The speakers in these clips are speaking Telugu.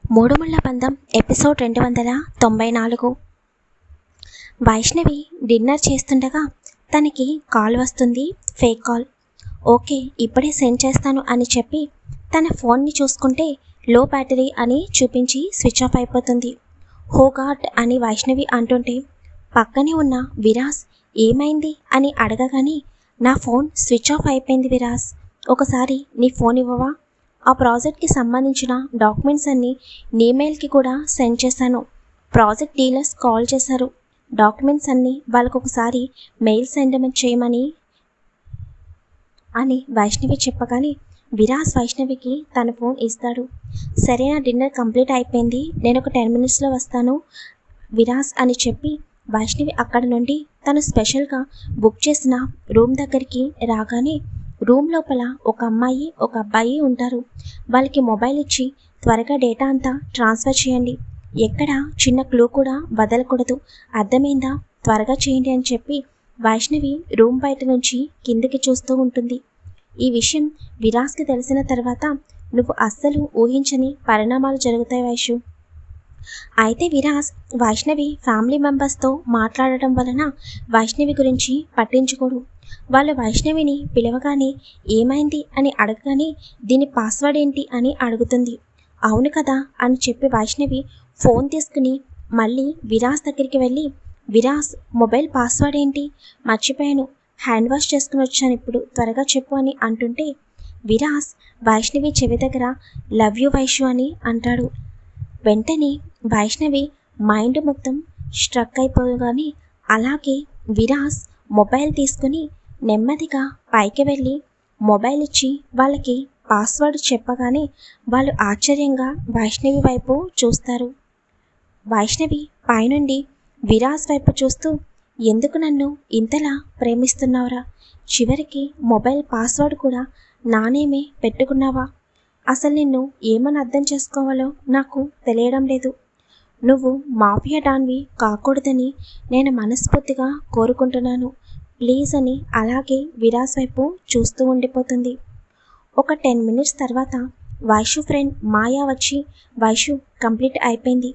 మూడుముళ్ళ బంధం ఎపిసోడ్ 294. వైష్ణవి డిన్నర్ చేస్తుండగా తనకి కాల్ వస్తుంది. Fake call. ఓకే, ఇప్పుడే సెండ్ చేస్తాను అని చెప్పి తన ఫోన్ని చూసుకుంటే లో బ్యాటరీ అని చూపించి స్విచ్ ఆఫ్ అయిపోతుంది. హో గాడ్ అని వైష్ణవి అంటుంటే పక్కనే ఉన్న విరాస్ ఏమైంది అని అడగగానే నా ఫోన్ స్విచ్ ఆఫ్ అయిపోయింది విరాస్, ఒకసారి నీ ఫోన్ ఇవ్వవా? ఆ ప్రాజెక్ట్కి సంబంధించిన డాక్యుమెంట్స్ అన్నీ ఈమెయిల్కి కూడా సెండ్ చేశాను. ప్రాజెక్ట్ డీలర్స్ కాల్ చేశారు. డాక్యుమెంట్స్ అన్నీ వాళ్ళకు ఒకసారి మెయిల్ సెండ్ చేయమని అని వైష్ణవి చెప్పగానే విరాస్ వైష్ణవికి తన ఫోన్ ఇస్తాడు. సరే, నా డిన్నర్ కంప్లీట్ అయిపోయింది, నేను ఒక 10 minutesలో వస్తాను విరాస్ అని చెప్పి వైష్ణవి అక్కడ నుండి తను స్పెషల్గా బుక్ చేసిన రూమ్ దగ్గరికి రాగానే రూమ్ లోపల ఒక అమ్మాయి ఒక అబ్బాయి ఉంటారు. వాళ్ళకి మొబైల్ ఇచ్చి త్వరగా డేటా అంతా ట్రాన్స్ఫర్ చేయండి, ఎక్కడ చిన్న క్లూ కూడా వదలకూడదు, అర్థమైందా, త్వరగా చేయండి అని చెప్పి వైష్ణవి రూమ్ బయట నుంచి కిందికి చూస్తూ ఉంటుంది. ఈ విషయం విరాస్కి తెలిసిన తర్వాత నువ్వు అస్సలు ఊహించని పరిణామాలు జరుగుతాయి వైషు. అయితే విరాస్ వైష్ణవి ఫ్యామిలీ మెంబర్స్తో మాట్లాడటం వలన వైష్ణవి గురించి పట్టించుకోడు. వాళ్ళు వైష్ణవిని పిలవగానే ఏమైంది అని అడగగానే దీని పాస్వర్డ్ ఏంటి అని అడుగుతుంది. అవును కదా అని చెప్పి వైష్ణవి ఫోన్ తీసుకుని మళ్ళీ విరాస్ దగ్గరికి వెళ్ళి విరాస్ మొబైల్ పాస్వర్డ్ ఏంటి, మర్చిపోయాను, హ్యాండ్ వాష్ చేసుకుని వచ్చాను ఇప్పుడు, త్వరగా చెప్పు అని అంటుంటే విరాస్ వైష్ణవి చెవి దగ్గర లవ్ యూ వైషు అని అంటాడు. వెంటనే వైష్ణవి మైండ్ మొత్తం స్ట్రక్ అయిపోగానే అలాగే విరాస్ మొబైల్ తీసుకుని నెమ్మదిగా పైకి వెళ్ళి మొబైల్ ఇచ్చి వాళ్ళకి పాస్వర్డ్ చెప్పగానే వాళ్ళు ఆశ్చర్యంగా వైష్ణవి వైపు చూస్తారు. వైష్ణవి పైనుండి విరాస్ వైపు చూస్తూ ఎందుకు నన్ను ఇంతలా ప్రేమిస్తున్నావురా, చివరికి మొబైల్ పాస్వర్డ్ కూడా నానేమే పెట్టుకున్నావా, అసలు నిన్ను ఏమని అర్థం చేసుకోవాలో నాకు తెలియడం లేదు, నువ్వు మాఫియా డాన్వి కాకూడదని నేను మనస్ఫూర్తిగా కోరుకుంటున్నాను ప్లీజ్ అని అలాగే విరాస్ వైపు చూస్తూ ఉండిపోతుంది. ఒక 10 minutes తర్వాత వైషు ఫ్రెండ్ మాయా వచ్చి వైషు కంప్లీట్ అయిపోయింది,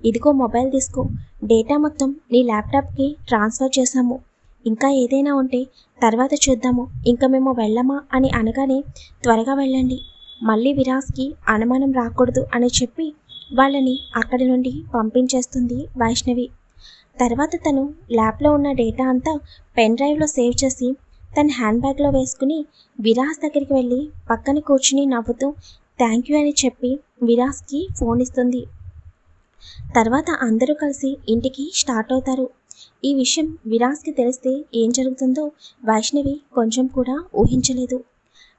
ఇదిగో మొబైల్ తీసుకో, డేటా మొత్తం నీ ల్యాప్టాప్కి ట్రాన్స్ఫర్ చేశాము, ఇంకా ఏదైనా ఉంటే తర్వాత చూద్దాము, ఇంకా మేము వెళ్ళమా అని అనగానే త్వరగా వెళ్ళండి, మళ్ళీ విరాస్కి అనుమానం రాకూడదు అని చెప్పి వాళ్ళని అక్కడి నుండి పంపించేస్తుంది వైష్ణవి. తర్వాత తను ల్యాప్లో ఉన్న డేటా అంతా పెన్ డ్రైవ్లో సేవ్ చేసి తన హ్యాండ్ బ్యాగ్లో వేసుకుని విరాస్ దగ్గరికి వెళ్ళి పక్కన కూర్చుని నవ్వుతూ థ్యాంక్ యూ అని చెప్పి విరాస్కి ఫోన్ ఇస్తుంది. తర్వాత అందరూ కలిసి ఇంటికి స్టార్ట్ అవుతారు. ఈ విషయం విరాస్కి తెలిస్తే ఏం జరుగుతుందో వైష్ణవి కొంచెం కూడా ఊహించలేదు.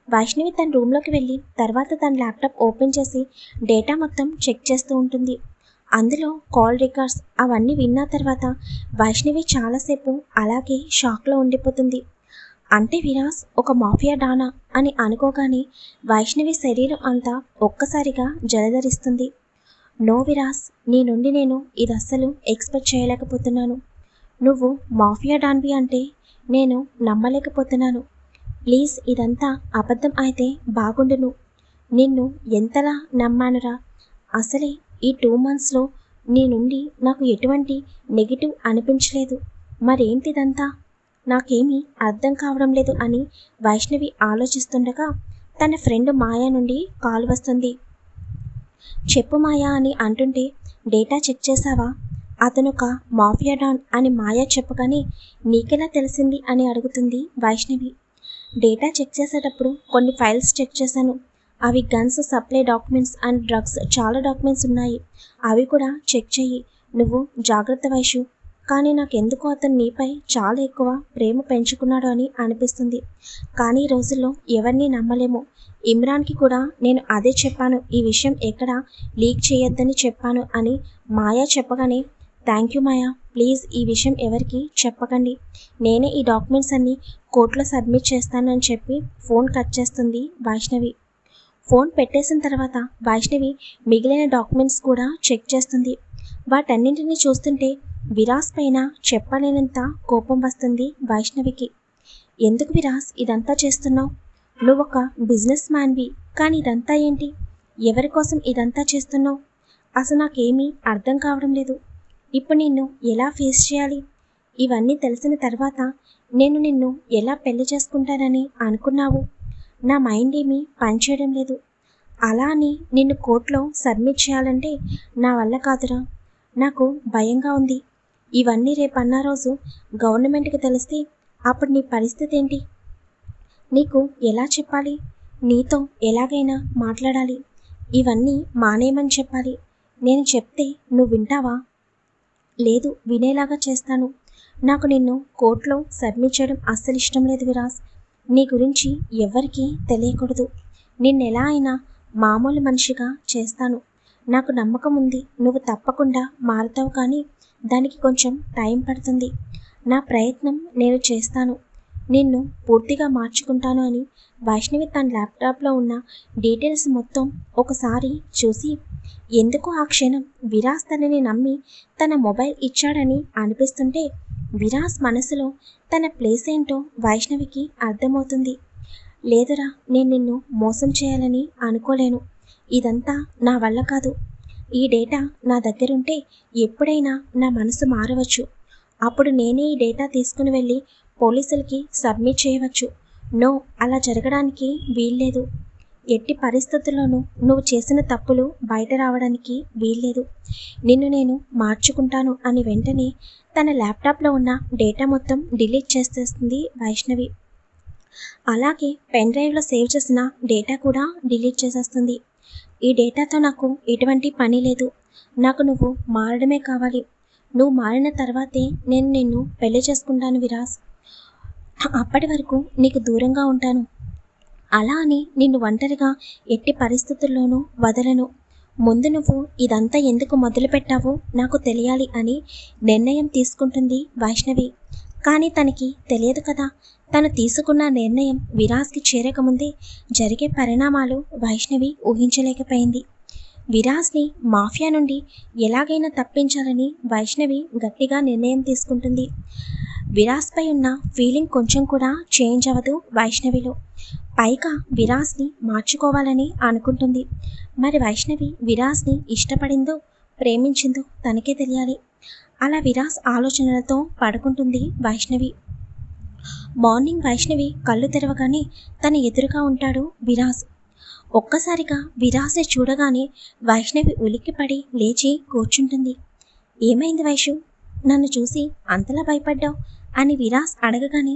వైష్ణవి తన రూమ్లోకి వెళ్ళి తర్వాత తన ల్యాప్టాప్ ఓపెన్ చేసి డేటా మొత్తం చెక్ చేస్తూ ఉంటుంది. అందులో కాల్ రికార్డ్స్ అవన్నీ విన్న తర్వాత వైష్ణవి చాలాసేపు అలాగే షాక్లో ఉండిపోతుంది. అంటే విరాస్ ఒక మాఫియా డానా అని అనుకోగానే వైష్ణవి శరీరం అంతా ఒక్కసారిగా జలధరిస్తుంది. నో విరాస్, నీ నుండి నేను ఇది అస్సలు ఎక్స్పెక్ట్ చేయలేకపోతున్నాను, నువ్వు మాఫియా డాన్వి అంటే నేను నమ్మలేకపోతున్నాను, ప్లీజ్ ఇదంతా అబద్ధం అయితే బాగుండును, నిన్ను ఎంతలా నమ్మానురా, అసలే ఈ 2 monthsలో నీ నుండి నాకు ఎటువంటి నెగిటివ్ అనిపించలేదు, మరేంటిదంతా నాకేమీ అర్థం కావడం లేదు అని వైష్ణవి ఆలోచిస్తుండగా తన ఫ్రెండ్ మాయా నుండి కాల్ వస్తుంది. చెప్పు మాయా అని అంటుంటే డేటా చెక్ చేసావా, అతను ఒక మాఫియా డాన్ అని మాయా చెప్పగానే నీకెలా తెలిసింది అని అడుగుతుంది వైష్ణవి. డేటా చెక్ చేసేటప్పుడు కొన్ని ఫైల్స్ చెక్ చేశాను, అవి guns supply documents and drugs చాలా డాక్యుమెంట్స్ ఉన్నాయి, అవి కూడా చెక్ చెయ్యి, నువ్వు జాగ్రత్త వైషు, కానీ నాకెందుకో అతను నీపై చాలా ఎక్కువ ప్రేమ పెంచుకున్నాడు అని అనిపిస్తుంది, కానీ ఈ రోజుల్లో ఎవరిని నమ్మలేము, ఇమ్రాన్కి కూడా నేను అదే చెప్పాను, ఈ విషయం ఎక్కడ లీక్ చేయొద్దని చెప్పాను అని మాయా చెప్పగానే థ్యాంక్ యూ మాయా, ప్లీజ్ ఈ విషయం ఎవరికి చెప్పకండి, నేనే ఈ డాక్యుమెంట్స్ అన్నీ కోర్టులో సబ్మిట్ చేస్తానని చెప్పి ఫోన్ కట్ చేస్తుంది వైష్ణవి. ఫోన్ పెట్టేసిన తర్వాత వైష్ణవి మిగిలిన డాక్యుమెంట్స్ కూడా చెక్ చేస్తుంది. వాటన్నింటినీ చూస్తుంటే విరాస్ పైన చెప్పలేనంత కోపం వస్తుంది వైష్ణవికి. ఎందుకు విరాస్ ఇదంతా చేస్తున్నావు, నువ్వొక బిజినెస్ మ్యాన్వి, కానీ ఇదంతా ఏంటి, ఎవరి కోసం ఇదంతా చేస్తున్నావు, అసలు నాకేమీ అర్థం కావడం లేదు. ఇప్పుడు నిన్ను ఎలా ఫేస్ చేయాలి? ఇవన్నీ తెలిసిన తర్వాత నేను నిన్ను ఎలా పెళ్లి చేసుకుంటానని అనుకున్నావు? నా మైండ్ ఏమీ పనిచేయడం లేదు. అలా అని నిన్ను కోర్టులో సబ్మిట్ చేయాలంటే నా వల్ల కాదురా. నాకు భయంగా ఉంది. ఇవన్నీ రేపన్న రోజు గవర్నమెంట్కి తెలిస్తే అప్పుడు నీ పరిస్థితి ఏంటి? నీకు ఎలా చెప్పాలి? నీతో ఎలాగైనా మాట్లాడాలి. ఇవన్నీ మానేయమని చెప్పాలి. నేను చెప్తే నువ్వు వింటావా? లేదు, వినేలాగా చేస్తాను. నాకు నిన్ను కోర్టులో సబ్మిట్ చేయడం అస్సలు ఇష్టం లేదు విరాస్. నీ గురించి ఎవ్వరికీ తెలియకూడదు. నిన్నెలా అయినా మామూలు మనిషిగా చేస్తాను. నాకు నమ్మకం ఉంది, నువ్వు తప్పకుండా మారుతావు. కానీ దానికి కొంచెం టైం పడుతుంది. నా ప్రయత్నం నేను చేస్తాను. నిన్ను పూర్తిగా మార్చుకుంటాను అని వైష్ణవి తన ల్యాప్టాప్లో ఉన్న డీటెయిల్స్ మొత్తం ఒకసారి చూసి, ఎందుకు ఆ క్షణం విరాస్ తనని నమ్మి తన మొబైల్ ఇచ్చాడని అనిపిస్తుంటే విరాస్ మనసులో తన ప్లేస్ ఏంటో వైష్ణవికి అర్థమవుతుంది. లేదురా, నేను నిన్ను మోసం చేయాలని అనుకోలేను. ఇదంతా నా వల్ల కాదు. ఈ డేటా నా దగ్గరుంటే ఎప్పుడైనా నా మనసు మారవచ్చు. అప్పుడు నేనే ఈ డేటా తీసుకుని వెళ్ళి పోలీసులకి సబ్మిట్ చేయవచ్చు. నో, అలా జరగడానికి వీల్లేదు. ఎట్టి పరిస్థితుల్లోనూ నువ్వు చేసిన తప్పులు బయట రావడానికి వీల్లేదు. నిన్ను నేను మార్చుకుంటాను అని వెంటనే తన ల్యాప్టాప్లో ఉన్న డేటా మొత్తం డిలీట్ చేసేస్తుంది వైష్ణవి. అలాగే పెన్ డ్రైవ్లో సేవ్ చేసిన డేటా కూడా డిలీట్ చేసేస్తుంది. ఈ డేటాతో నాకు ఎటువంటి పని లేదు. నాకు నువ్వు మారడమే కావాలి. నువ్వు మారిన తర్వాతే నేను నిన్ను పెళ్లి చేసుకుంటాను విరాస్. అప్పటి వరకు నీకు దూరంగా ఉంటాను. అలా అని నిన్ను ఒంటరిగా ఎట్టి పరిస్థితుల్లోనూ వదలను. ముందు నువ్వు ఇదంతా ఎందుకు మొదలుపెట్టావో నాకు తెలియాలి అని నిర్ణయం తీసుకుంటుంది వైష్ణవి. కానీ తనకి తెలియదు కదా, తను తీసుకున్న నిర్ణయం విరాస్కి చేరకముందే జరిగే పరిణామాలు వైష్ణవి ఊహించలేకపోయింది. విరాస్ని మాఫియా నుండి ఎలాగైనా తప్పించాలని వైష్ణవి గట్టిగా నిర్ణయం తీసుకుంటుంది. విరాస్పై ఉన్న ఫీలింగ్ కొంచెం కూడా చేంజ్ అవ్వదు వైష్ణవిలో. పైగా విరాస్ని మార్చుకోవాలని అనుకుంటుంది. మరి వైష్ణవి విరాస్ని ఇష్టపడిందో ప్రేమించిందో తనకే తెలియాలి. అలా విరాస్ ఆలోచనలతో పడుకుంటుంది వైష్ణవి. మార్నింగ్ వైష్ణవి కళ్ళు తెరవగానే తన ఎదురుగా ఉంటాడు విరాస్. ఒక్కసారిగా విరాస్ని చూడగానే వైష్ణవి ఉలిక్కిపడి లేచి కూర్చుంటుంది. ఏమైంది వైషు, నన్ను చూసి అంతలా భయపడ్డావు అని విరాస్ అడగగానే,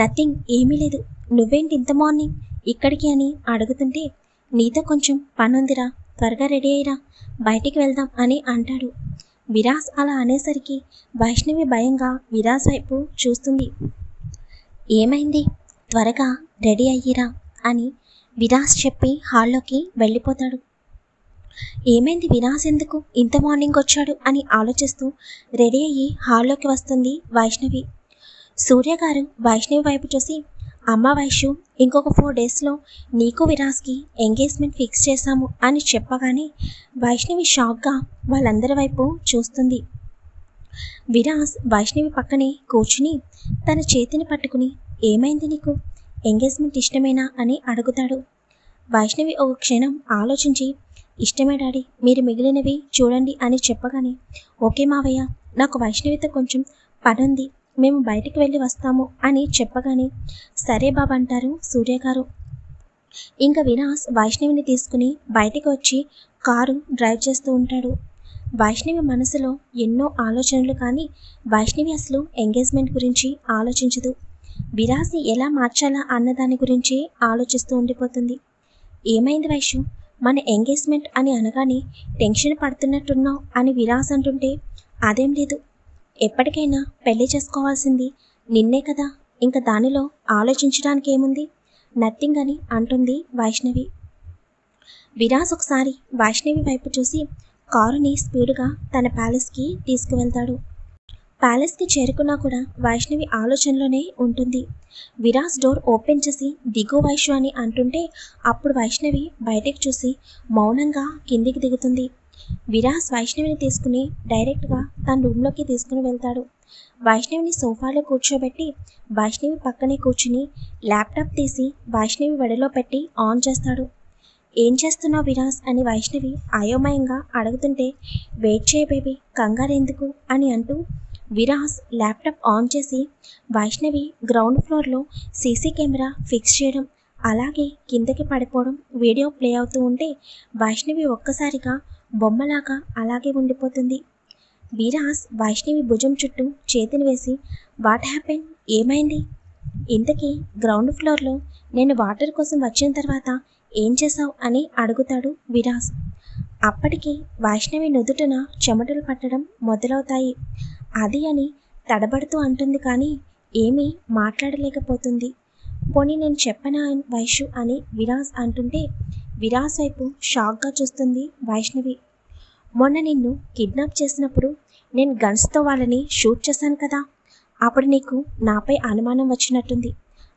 నథింగ్, ఏమీ లేదు. నువ్వేంటి ఇంత మార్నింగ్ ఇక్కడికి అని అడుగుతుంటే, నీతో కొంచెం పనుందిరా, త్వరగా రెడీ అయ్యిరా, బయటికి వెళ్దాం అని అంటాడు. విరాస్ అలా అనేసరికి వైష్ణవి భయంగా విరాస్ వైపు చూస్తుంది. ఏమైంది, త్వరగా రెడీ అయ్యిరా అని విరాస్ చెప్పి హాల్లోకి వెళ్ళిపోతాడు. ఏమైంది, విరాస్ ఎందుకు ఇంత మార్నింగ్ వచ్చాడు అని ఆలోచిస్తూ రెడీ అయ్యి హాల్లోకి వస్తుంది వైష్ణవి. సూర్య గారు వైష్ణవి వైపు చూసి, అమ్మ వైషు, ఇంకొక 4 డేస్లో నీకు విరాస్కి ఎంగేజ్మెంట్ ఫిక్స్ చేశాము అని చెప్పగానే వైష్ణవి షాక్గా వాళ్ళందరి వైపు చూస్తుంది. విరాస్ వైష్ణవి పక్కనే కూర్చుని తన చేతిని పట్టుకుని, ఏమైంది నీకు, ఎంగేజ్మెంట్ ఇష్టమేనా అని అడుగుతాడు. వైష్ణవి ఒక క్షణం ఆలోచించి, ఇష్టమే డాడీ, మీరు మిగిలినవి చూడండి అని చెప్పగానే, ఓకే మావయ్య, నాకు వైష్ణవితో కొంచెం పనుంది, మేము బయటికి వెళ్ళి వస్తాము అని చెప్పగానే, సరే బాబు అంటారు సూర్య గారు. ఇంకా విరాస్ వైష్ణవిని తీసుకుని బయటికి వచ్చి కారు డ్రైవ్ చేస్తూ ఉంటాడు. వైష్ణవి మనసులో ఎన్నో ఆలోచనలు, కానీ వైష్ణవి అసలు ఎంగేజ్మెంట్ గురించి ఆలోచించదు. విరాస్ని ఎలా మార్చాలా అన్నదాని గురించి ఆలోచిస్తూ ఉండిపోతుంది. ఏమైంది వైషు, మన ఎంగేజ్మెంట్ అని అనగానే టెన్షన్ పడుతున్నట్టున్నావు అని విరాస్ అంటుంటే, అదేం లేదు, ఎప్పటికైనా పెళ్లి చేసుకోవాల్సింది నిన్నే కదా, ఇంకా దానిలో ఆలోచించడానికి ఏముంది, నథింగ్ అని అంటుంది వైష్ణవి. విరాస్ ఒకసారి వైష్ణవి వైపు చూసి కారుని స్పీడ్గా తన ప్యాలెస్కి తీసుకువెళ్తాడు. ప్యాలెస్కి చేరుకున్నా కూడా వైష్ణవి ఆలోచనలోనే ఉంటుంది. విరాస్ డోర్ ఓపెన్ చేసి దిగు వైషు అని అంటుంటే అప్పుడు వైష్ణవి బయటకు చూసి మౌనంగా కిందికి దిగుతుంది. విరాస్ వైష్ణవిని తీసుకుని డైరెక్ట్గా తన రూమ్లోకి తీసుకుని వెళ్తాడు. వైష్ణవిని సోఫాలో కూర్చోబెట్టి వైష్ణవి పక్కనే కూర్చుని ల్యాప్టాప్ తీసి వైష్ణవి వడిలో పెట్టి ఆన్ చేస్తాడు. ఏం చేస్తున్నావు విరాస్ అని వైష్ణవి అయోమయంగా అడుగుతుంటే, వెయిట్ చేయ బేబీ, కంగారెందుకు అని అంటూ విరాస్ ల్యాప్టాప్ ఆన్ చేసి వైష్ణవి గ్రౌండ్ ఫ్లోర్లో సీసీ కెమెరా ఫిక్స్ చేయడం, అలాగే కిందకి పడిపోవడం వీడియో ప్లే అవుతూ ఉంటే వైష్ణవి ఒక్కసారిగా బొమ్మలాగా అలాగే ఉండిపోతుంది. విరాస్ వైష్ణవి భుజం చుట్టూ చేతిని వేసి, వాట్ హ్యాపెన్, ఏమైంది? ఇంతకీ గ్రౌండ్ ఫ్లోర్లో నేను వాటర్ కోసం వచ్చిన తర్వాత ఏం చేశావు అని అడుగుతాడు విరాస్. అప్పటికి వైష్ణవి నుదుటన చెమటలు పట్టడం మొదలవుతాయి. అది అని తడబడుతూ అంటుంది, కానీ ఏమీ మాట్లాడలేకపోతుంది. పోనీ నేను చెప్పనా వైషు అని విరాస్ అంటుంటే విరాస్ వైపు షాక్గా చూస్తుంది వైష్ణవి. మొన్న నిన్ను కిడ్నాప్ చేసినప్పుడు నేను గన్స్తో వాళ్ళని షూట్ చేశాను కదా, అప్పుడు నీకు నాపై అనుమానం వచ్చినట్టుంది.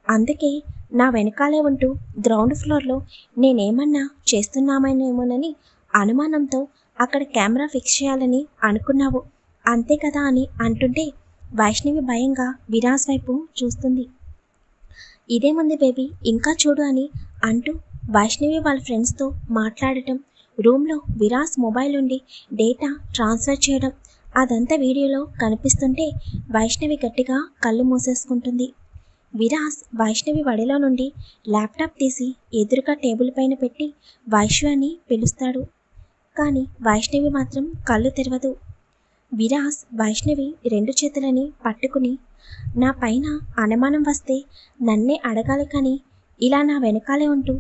అందుకే నా వెనకాలే ఉంటూ గ్రౌండ్ ఫ్లోర్లో నేనేమన్నా చేస్తున్నామేమోనని అనుమానంతో అక్కడ కెమెరా ఫిక్స్ చేయాలని అనుకున్నావు, అంతే కదా అని అంటుంటే వైష్ణవి భయంగా విరాస్ వైపు చూస్తుంది. ఇదేముంది బేబీ, ఇంకా చూడు అని అంటూ వైష్ణవి వాళ్ళ ఫ్రెండ్స్తో మాట్లాడటం, రూమ్లో విరాస్ మొబైల్ నుండి డేటా ట్రాన్స్ఫర్ చేయడం అదంతా వీడియోలో కనిపిస్తుంటే వైష్ణవి గట్టిగా కళ్ళు మూసేసుకుంటుంది. విరాస్ వైష్ణవి వడిలో నుండి ల్యాప్టాప్ తీసి ఎదురుగా టేబుల్ పైన పెట్టి వైష్ణవి అని పిలుస్తాడు. కానీ వైష్ణవి మాత్రం కళ్ళు తెరవదు. విరాస్ వైష్ణవి 2 చేతులని పట్టుకుని, నా పైన అనుమానం వస్తే నన్నే అడగాలి, కానీ ఇలా నా వెనకాలే ఉంటూ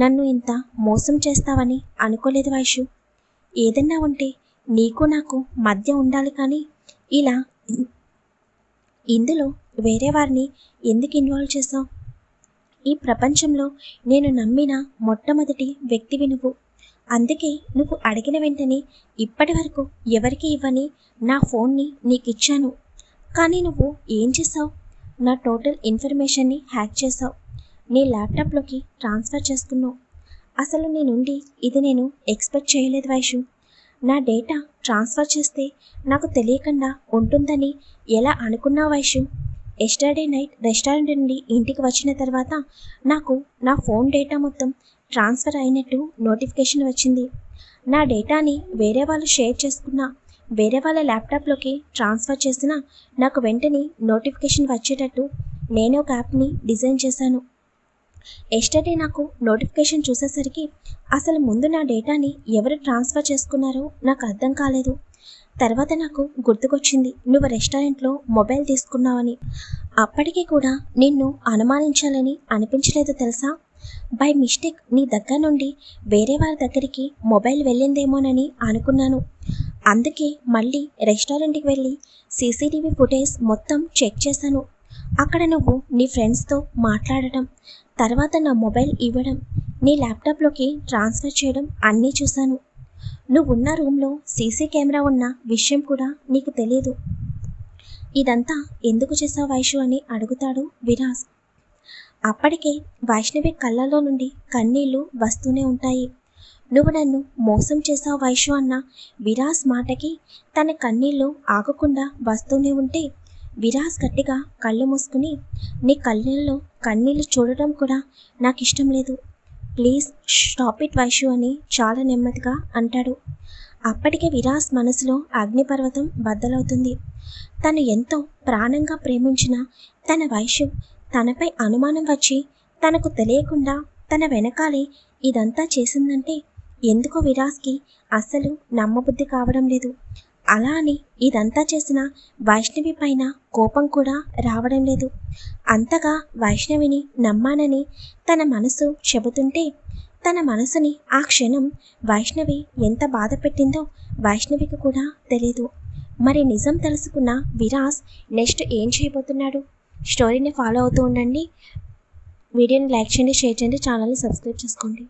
నన్ను ఇంత మోసం చేస్తావని అనుకోలేదు వైషు. ఏదన్నా ఉంటే నీకు నాకు మధ్య ఉండాలి, కానీ ఇలా ఇందులో వేరే వారిని ఎందుకు ఇన్వాల్వ్ చేసావు? ఈ ప్రపంచంలో నేను నమ్మిన మొట్టమొదటి వ్యక్తివి నువ్వు. అందుకే నువ్వు అడిగిన వెంటనే ఇప్పటి వరకు ఎవరికి ఇవ్వని నా ఫోన్ని నీకు ఇచ్చాను. కానీ నువ్వు ఏం చేసావు? నా టోటల్ ఇన్ఫర్మేషన్ని హ్యాక్ చేసావు, నీ ల్యాప్టాప్లోకి ట్రాన్స్ఫర్ చేసుకున్నావు. అసలు నీ నుండి ఇది నేను ఎక్స్పెక్ట్ చేయలేదు వైషు. నా డేటా ట్రాన్స్ఫర్ చేస్తే నాకు తెలియకుండా ఉంటుందని ఎలా అనుకున్నావు వైషు? ఎస్టర్డే నైట్ రెస్టారెంట్ నుండి ఇంటికి వచ్చిన తర్వాత నాకు నా ఫోన్ డేటా మొత్తం ట్రాన్స్ఫర్ అయినట్టు నోటిఫికేషన్ వచ్చింది. నా డేటాని వేరే వాళ్ళు షేర్ చేసుకున్నా, వేరే వాళ్ళ ల్యాప్టాప్లోకి ట్రాన్స్ఫర్ చేసినా నాకు వెంటనే నోటిఫికేషన్ వచ్చేటట్టు నేను ఒక యాప్ని డిజైన్ చేశాను. ఎస్టర్డే నాకు నోటిఫికేషన్ చూసేసరికి అసలు ముందు నా డేటాని ఎవరు ట్రాన్స్ఫర్ చేసుకున్నారో నాకు అర్థం కాలేదు. తర్వాత నాకు గుర్తుకొచ్చింది, నువ్వు రెస్టారెంట్లో మొబైల్ తీసుకున్నావని. అప్పటికీ కూడా నిన్ను అనుమానించాలని అనిపించలేదు తెలుసా? బై మిస్టేక్ నీ దగ్గర నుండి వేరే వారి దగ్గరికి మొబైల్ వెళ్ళిందేమోనని అనుకున్నాను. అందుకే మళ్ళీ రెస్టారెంట్కి వెళ్ళి సీసీటీవీ ఫుటేజ్ మొత్తం చెక్ చేశాను. అక్కడ నువ్వు నీ ఫ్రెండ్స్తో మాట్లాడటం, తర్వాత నా మొబైల్ ఇవ్వడం, నీ ల్యాప్టాప్లోకి ట్రాన్స్ఫర్ చేయడం అన్నీ చూశాను. నువ్వున్న రూమ్లో సీసీ కెమెరా ఉన్న విషయం కూడా నీకు తెలియదు. ఇదంతా ఎందుకు చేసావు వైషు అని అడుగుతాడు విరాస్. అప్పటికే వైష్ణవి కళ్ళలో నుండి కన్నీళ్లు వస్తూనే ఉంటాయి. నువ్వు నన్ను మోసం చేసావు వైషు అన్న విరాస్ మాటకి తన కన్నీళ్లు ఆగకుండా వస్తూనే ఉంటే విరాస్ గట్టిగా కళ్ళు మూసుకుని, నీ కళ్ళల్లో కన్నీళ్లు చూడటం కూడా నాకు ఇష్టం లేదు, ప్లీజ్ స్టాప్ ఇట్ వైషు అని చాలా నెమ్మదిగా అంటాడు. అప్పటికే విరాస్ మనసులో అగ్నిపర్వతం బద్దలవుతుంది. తను ఎంతో ప్రాణంగా ప్రేమించిన తన వైషు తనపై అనుమానం వచ్చి తనకు తెలియకుండా తన వెనకాలే ఇదంతా చేసిందంటే ఎందుకో విరాస్కి అస్సలు నమ్మబుద్ధి కావడం లేదు. అలా అని ఇదంతా చేసిన వైష్ణవి పైన కోపం కూడా రావడం లేదు. అంతగా వైష్ణవిని నమ్మానని తన మనసు చెబుతుంటే తన మనసుని ఆ క్షణం వైష్ణవి ఎంత బాధ పెట్టిందో వైష్ణవికి కూడా తెలీదు. మరి నిజం తెలుసుకున్న విరాస్ నెక్స్ట్ ఏం చేయబోతున్నాడు? స్టోరీని ఫాలో అవుతూ ఉండండి. వీడియోని లైక్ చేయండి, షేర్ చేయండి, ఛానల్ని సబ్స్క్రైబ్ చేసుకోండి.